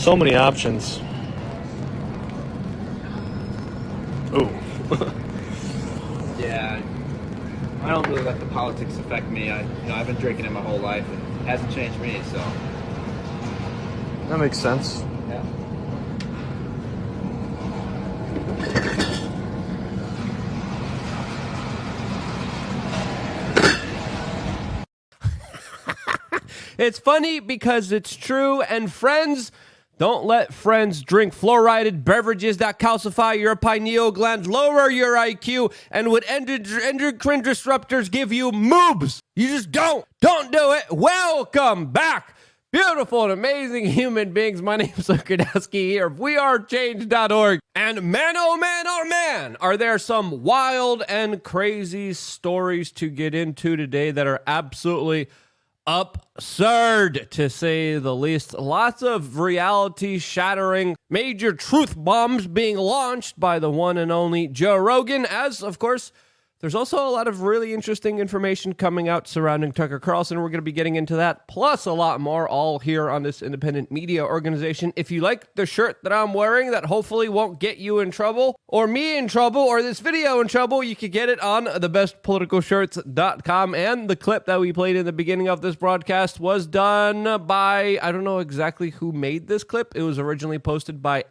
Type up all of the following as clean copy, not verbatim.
So many options. Ooh. Yeah, I don't really let the politics affect me. I've been drinking it my whole life, and it hasn't changed me. So That makes sense. yeah. It's funny because it's true, and friends, don't let friends drink fluoridated beverages that calcify your pineal gland, lower your IQ, and would endocrine disruptors give you moobs. You just don't do it. Welcome back, beautiful and amazing human beings. My name is Okadowski here of wearechange.org. And man, oh man, are there some wild and crazy stories to get into today that are absolutely absurd, to say the least. Lots of reality-shattering major truth bombs being launched by the one and only Joe Rogan, as, of course, there's also a lot of really interesting information coming out surrounding Tucker Carlson. We're going to be getting into that, plus a lot more, all here on this independent media organization. If you like the shirt that I'm wearing that hopefully won't get you in trouble, or me in trouble, or this video in trouble, you can get it on thebestpoliticalshirts.com. And the clip that we played in the beginning of this broadcast was done by, I don't know exactly who made this clip. It was originally posted by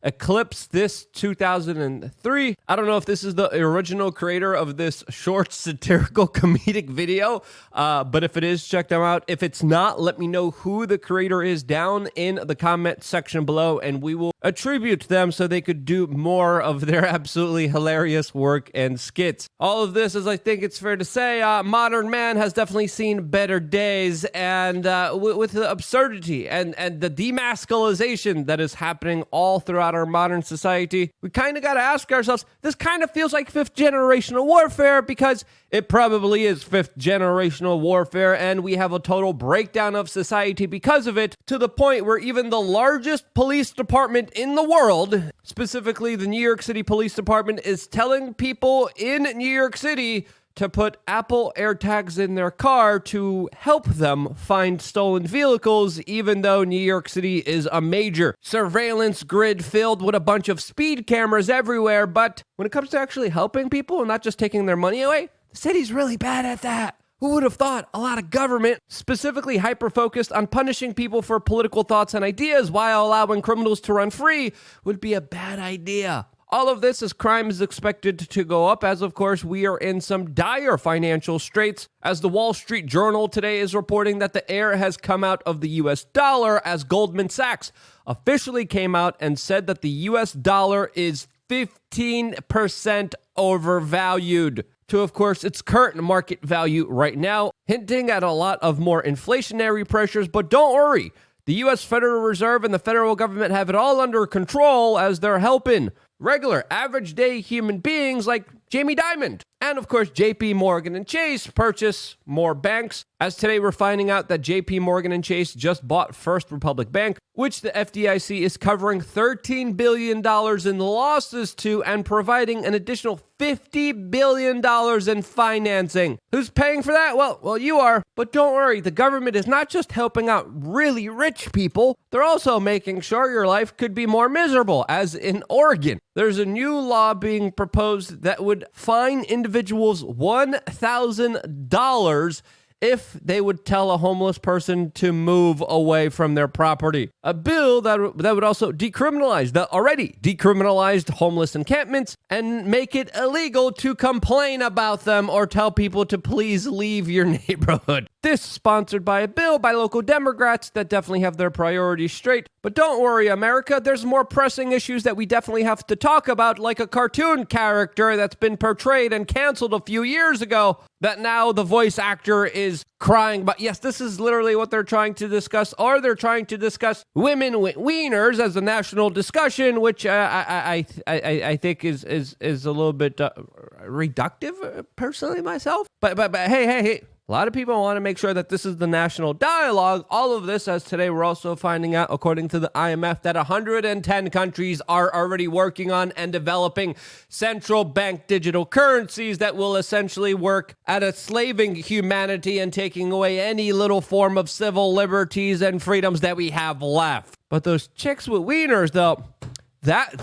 @Eclipse this 2003. I don't know if this is the original creator of this short satirical comedic video, but if it is, check them out. If it's not, let me know who the creator is down in the comment section below, and we will attribute them so they could do more of their absolutely hilarious work and skits. All of this, as I think it's fair to say, modern man has definitely seen better days, and with the absurdity and the demasculization that is happening all throughout our modern society, we kind of got to ask ourselves, this kind of feels like fifth generational warfare, because it probably is fifth generational warfare, and we have a total breakdown of society because of it, to the point where even the largest police department in the world, specifically the New York City Police Department, is telling people in New York City to put Apple AirTags in their car to help them find stolen vehicles, even though New York City is a major surveillance grid filled with a bunch of speed cameras everywhere. But when it comes to actually helping people and not just taking their money away, the city's really bad at that. Who would have thought a lot of government, specifically hyper-focused on punishing people for political thoughts and ideas while allowing criminals to run free, would be a bad idea? All of this as crime is expected to go up, as of course we are in some dire financial straits, as the Wall Street Journal today is reporting that the air has come out of the US dollar, as Goldman Sachs officially came out and said that the US dollar is 15% overvalued to, of course, its current market value right now, hinting at a lot of more inflationary pressures. But don't worry, the U.S. Federal Reserve and the federal government have it all under control, as they're helping regular, average day human beings like Jamie Dimon. And of course, JP Morgan and Chase purchase more banks, as today we're finding out that JP Morgan and Chase just bought First Republic Bank, which the FDIC is covering $13 billion in losses to, and providing an additional $50 billion in financing. Who's paying for that? Well, you are. But don't worry, the government is not just helping out really rich people, they're also making sure your life could be more miserable, as in Oregon. There's a new law being proposed that would fine individuals $1,000 if they would tell a homeless person to move away from their property. A bill that would also decriminalize the already decriminalized homeless encampments and make it illegal to complain about them or tell people to please leave your neighborhood. This sponsored by a bill by local Democrats that definitely have their priorities straight. But don't worry, America, there's more pressing issues that we definitely have to talk about, like a cartoon character that's been portrayed and canceled a few years ago, that now the voice actor is crying. But yes, this is literally what they're trying to discuss, or they're trying to discuss women with wieners as a national discussion, which I think is a little bit reductive, personally, myself. But hey. A lot of people want to make sure that this is the national dialogue. All of this, as today we're also finding out, according to the IMF, that 110 countries are already working on and developing central bank digital currencies that will essentially work at enslaving humanity and taking away any little form of civil liberties and freedoms that we have left. But those chicks with wieners, though, that...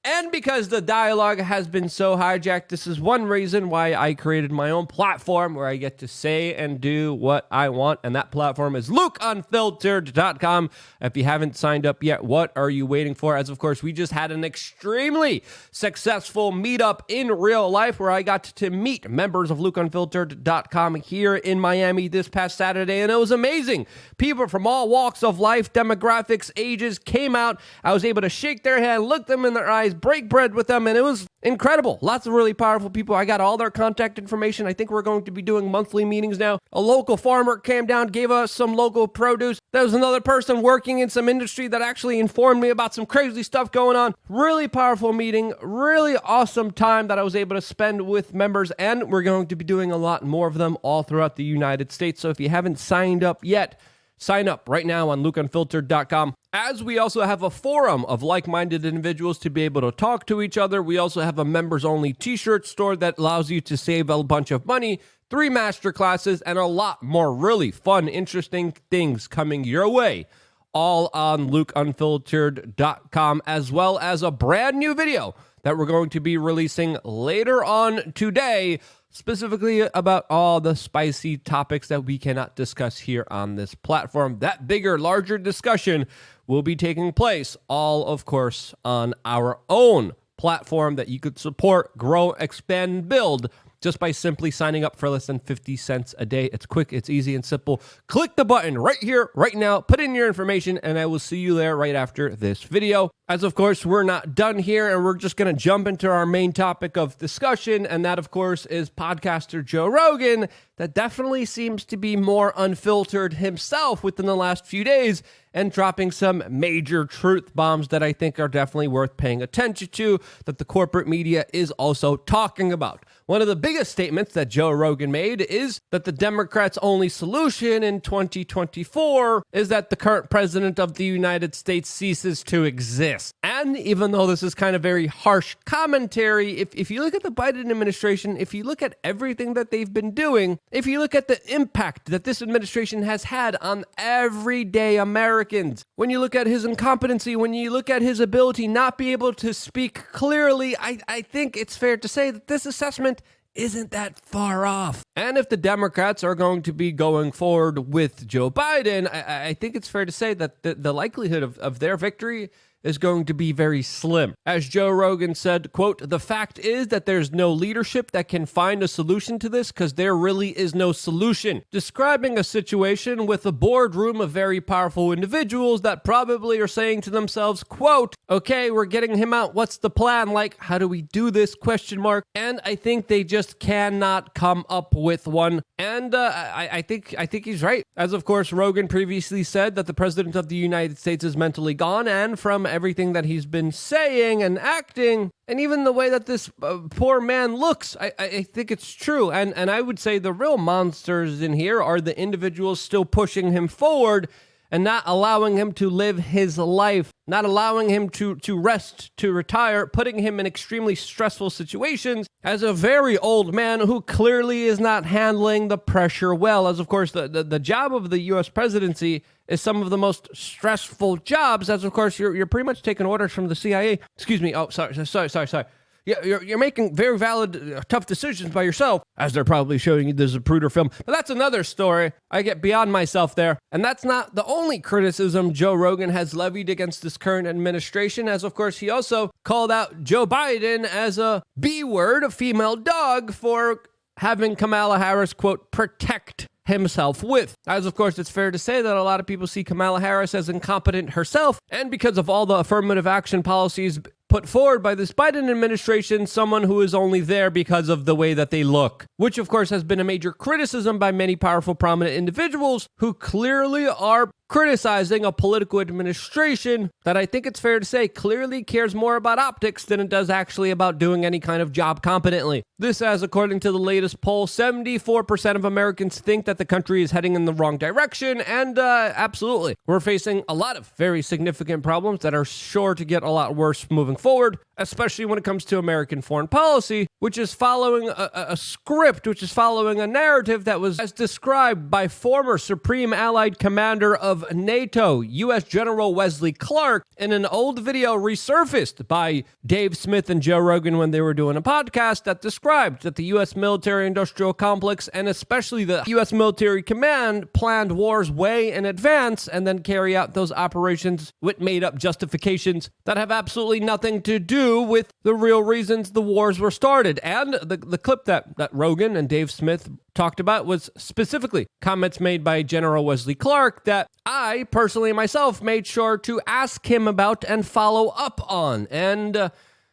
And because the dialogue has been so hijacked, this is one reason why I created my own platform where I get to say and do what I want. And that platform is LukeUnfiltered.com. If you haven't signed up yet, what are you waiting for? As of course, we just had an extremely successful meetup in real life where I got to meet members of LukeUnfiltered.com here in Miami this past Saturday. And it was amazing. People from all walks of life, demographics, ages came out. I was able to shake their hand, look them in their eyes, break bread with them, and it was incredible. Lots of really powerful people. I got all their contact information. I think we're going to be doing monthly meetings now. A local farmer came down, gave us some local produce. There was another person working in some industry that actually informed me about some crazy stuff going on. Really powerful meeting, really awesome time that I was able to spend with members, and we're going to be doing a lot more of them all throughout the United States. So if you haven't signed up yet, sign up right now on LukeUnfiltered.com. As we also have a forum of like-minded individuals to be able to talk to each other. We also have a members-only t-shirt store that allows you to save a bunch of money, 3 master classes, and a lot more really fun, interesting things coming your way. All on LukeUnfiltered.com, as well as a brand new video that we're going to be releasing later on today, specifically about all the spicy topics that we cannot discuss here on this platform. That bigger, larger discussion will be taking place, all, of course, on our own platform that you could support, grow, expand, and build just by simply signing up for less than 50 cents a day. It's quick, it's easy, and simple. Click the button right here, right now, put in your information, and I will see you there right after this video. As of course, we're not done here, and we're just going to jump into our main topic of discussion, and that, of course, is podcaster Joe Rogan, that definitely seems to be more unfiltered himself within the last few days, and dropping some major truth bombs that I think are definitely worth paying attention to, that the corporate media is also talking about. One of the biggest statements that Joe Rogan made is that the Democrats' only solution in 2024 is that the current president of the United States ceases to exist. And even though this is kind of very harsh commentary, if you look at the Biden administration, if you look at everything that they've been doing, if you look at the impact that this administration has had on everyday Americans, when you look at his incompetency, when you look at his ability not be able to speak clearly, I think it's fair to say that this assessment isn't that far off. And if the Democrats are going to be going forward with Joe Biden, I think it's fair to say that the likelihood of their victory is going to be very slim. As Joe Rogan said, quote, "The fact is that there's no leadership that can find a solution to this because there really is no solution." Describing a situation with a boardroom of very powerful individuals that probably are saying to themselves, quote, "Okay, we're getting him out. What's the plan? Like, how do we do this? Question mark. And I think they just cannot come up with one. And I think he's right. As of course, Rogan previously said that the president of the United States is mentally gone, and from everything that he's been saying and acting, and even the way that this poor man looks, I think it's true. And I would say the real monsters in here are the individuals still pushing him forward and not allowing him to live his life, not allowing him to rest, to retire, putting him in extremely stressful situations as a very old man who clearly is not handling the pressure well. As of course, the job of the U.S. presidency is some of the most stressful jobs, as of course you're pretty much taking orders from the CIA. Excuse me. Oh, sorry. Yeah, you're making very valid, tough decisions by yourself, as they're probably showing you the Zapruder film. But that's another story. I get beyond myself there. And that's not the only criticism Joe Rogan has levied against this current administration, as of course he also called out Joe Biden as a B-word, a female dog, for having Kamala Harris, quote, protect himself with. As of course, it's fair to say that a lot of people see Kamala Harris as incompetent herself, and because of all the affirmative action policies put forward by this Biden administration, someone who is only there because of the way that they look, which of course has been a major criticism by many powerful, prominent individuals who clearly are criticizing a political administration that I think it's fair to say clearly cares more about optics than it does actually about doing any kind of job competently. This, as according to the latest poll, 74% of Americans think that the country is heading in the wrong direction, and absolutely, we're facing a lot of very significant problems that are sure to get a lot worse moving forward. especially when it comes to American foreign policy, which is following a script, which is following a narrative that was as described by former Supreme Allied Commander of NATO, U.S. General Wesley Clark, in an old video resurfaced by Dave Smith and Joe Rogan when they were doing a podcast that described that the U.S. military-industrial complex and especially the U.S. military command planned wars way in advance and then carry out those operations with made-up justifications that have absolutely nothing to do with the real reasons the wars were started. And the clip that Rogan and Dave Smith talked about was specifically comments made by General Wesley Clark that I personally myself made sure to ask him about and follow up on. And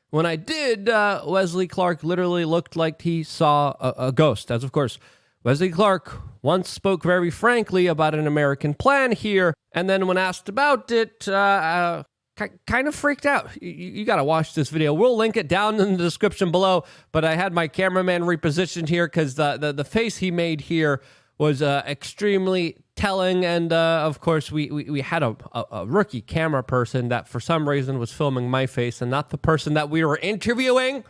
when I did, Wesley Clark literally looked like he saw a ghost, as of course Wesley Clark once spoke very frankly about an American plan here, and then when asked about it, kind of freaked out. You got to watch this video. We'll link it down in the description below, but I had my cameraman repositioned here because the face he made here was extremely telling, and of course we had a rookie camera person that for some reason was filming my face and not the person that we were interviewing.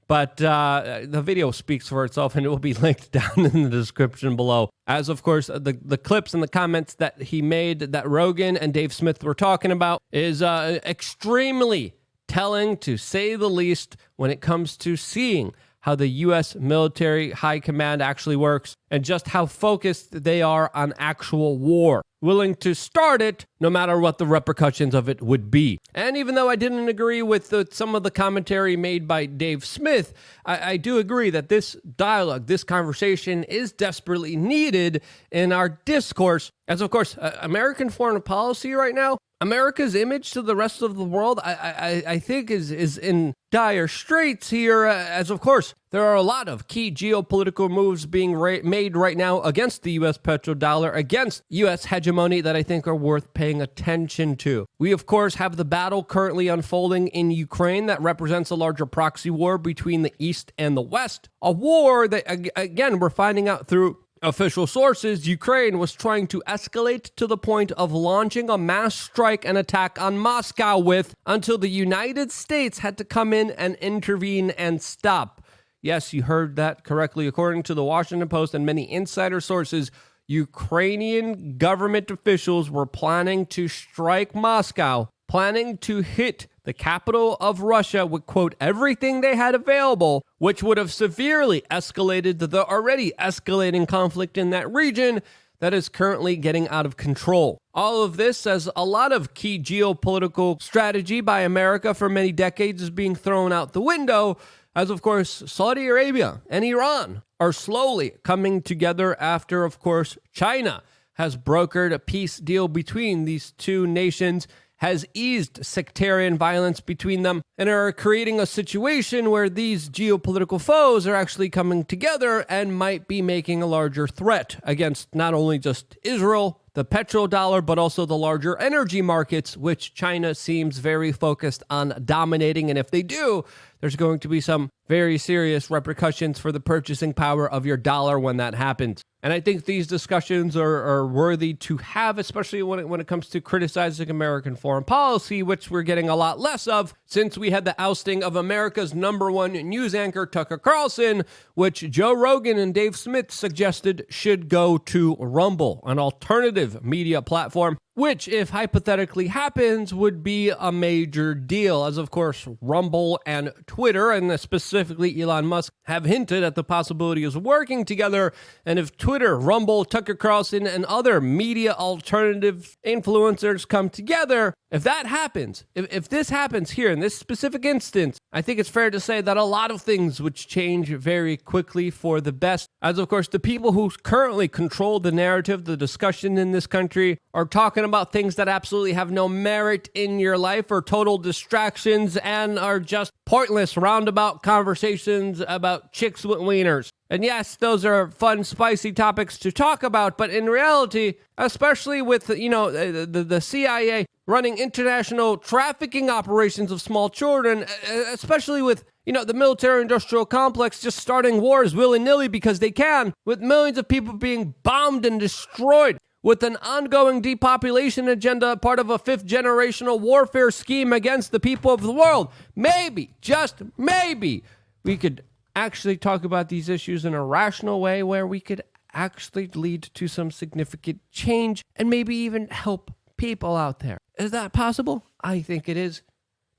But the video speaks for itself, and it will be linked down in the description below. As, of course, the clips and the comments that he made that Rogan and Dave Smith were talking about is extremely telling, to say the least, when it comes to seeing how the U.S. military high command actually works and just how focused they are on actual war, willing to start it no matter what the repercussions of it would be. And even though I didn't agree with some of the commentary made by Dave Smith, I do agree that this dialogue, this conversation is desperately needed in our discourse. As of course, American foreign policy right now, America's image to the rest of the world, I think is in dire straits here, as of course, there are a lot of key geopolitical moves being made right now against the U.S. petrodollar, against U.S. hegemony that I think are worth paying attention to. We, of course, have the battle currently unfolding in Ukraine that represents a larger proxy war between the East and the West. A war that, again, we're finding out through official sources, Ukraine was trying to escalate to the point of launching a mass strike and attack on Moscow with, until the United States had to come in and intervene and stop. Yes, you heard that correctly. According to the Washington Post and many insider sources, Ukrainian government officials were planning to strike Moscow, planning to hit the capital of Russia with, quote, everything they had available, which would have severely escalated the already escalating conflict in that region that is currently getting out of control. All of this, as a lot of key geopolitical strategy by America for many decades, is being thrown out the window, as of course Saudi Arabia and Iran are slowly coming together after, of course, China has brokered a peace deal between these two nations, has eased sectarian violence between them, and are creating a situation where these geopolitical foes are actually coming together and might be making a larger threat against not only just Israel, the petrodollar, but also the larger energy markets, which China seems very focused on dominating. And if they do, there's going to be some very serious repercussions for the purchasing power of your dollar when that happens. And I think these discussions are worthy to have, especially when it comes to criticizing American foreign policy, which we're getting a lot less of since we had the ousting of America's #1 news anchor, Tucker Carlson, which Joe Rogan and Dave Smith suggested should go to Rumble, an alternative media platform, which, if hypothetically happens, would be a major deal, as of course Rumble and Twitter, and specifically Elon Musk, have hinted at the possibility of working together. And if Twitter, Rumble, Tucker Carlson, and other media alternative influencers come together, if that happens, if this happens here in this specific instance, I think it's fair to say that a lot of things would change very quickly for the best, as of course the people who currently control the narrative, the discussion in this country, are talking about things that absolutely have no merit in your life, or total distractions, and are just pointless roundabout conversations about chicks with wieners. And yes, those are fun, spicy topics to talk about, but in reality, especially with, the CIA running international trafficking operations of small children, especially with, the military-industrial complex just starting wars willy-nilly because they can, with millions of people being bombed and destroyed, with an ongoing depopulation agenda, part of a fifth generational warfare scheme against the people of the world, maybe, just maybe, we could actually talk about these issues in a rational way where we could actually lead to some significant change and maybe even help people out there. Is that possible? I think it is.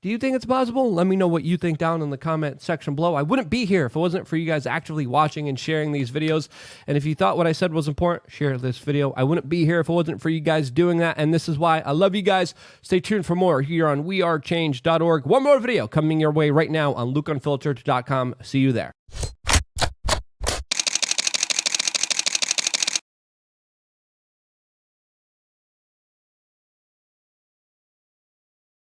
Do you think it's possible? Let me know what you think down in the comment section below. I wouldn't be here if it wasn't for you guys actively watching and sharing these videos. And if you thought what I said was important, share this video. I wouldn't be here if it wasn't for you guys doing that. And this is why I love you guys. Stay tuned for more here on wearechange.org. One more video coming your way right now on lukeunfiltered.com. See you there.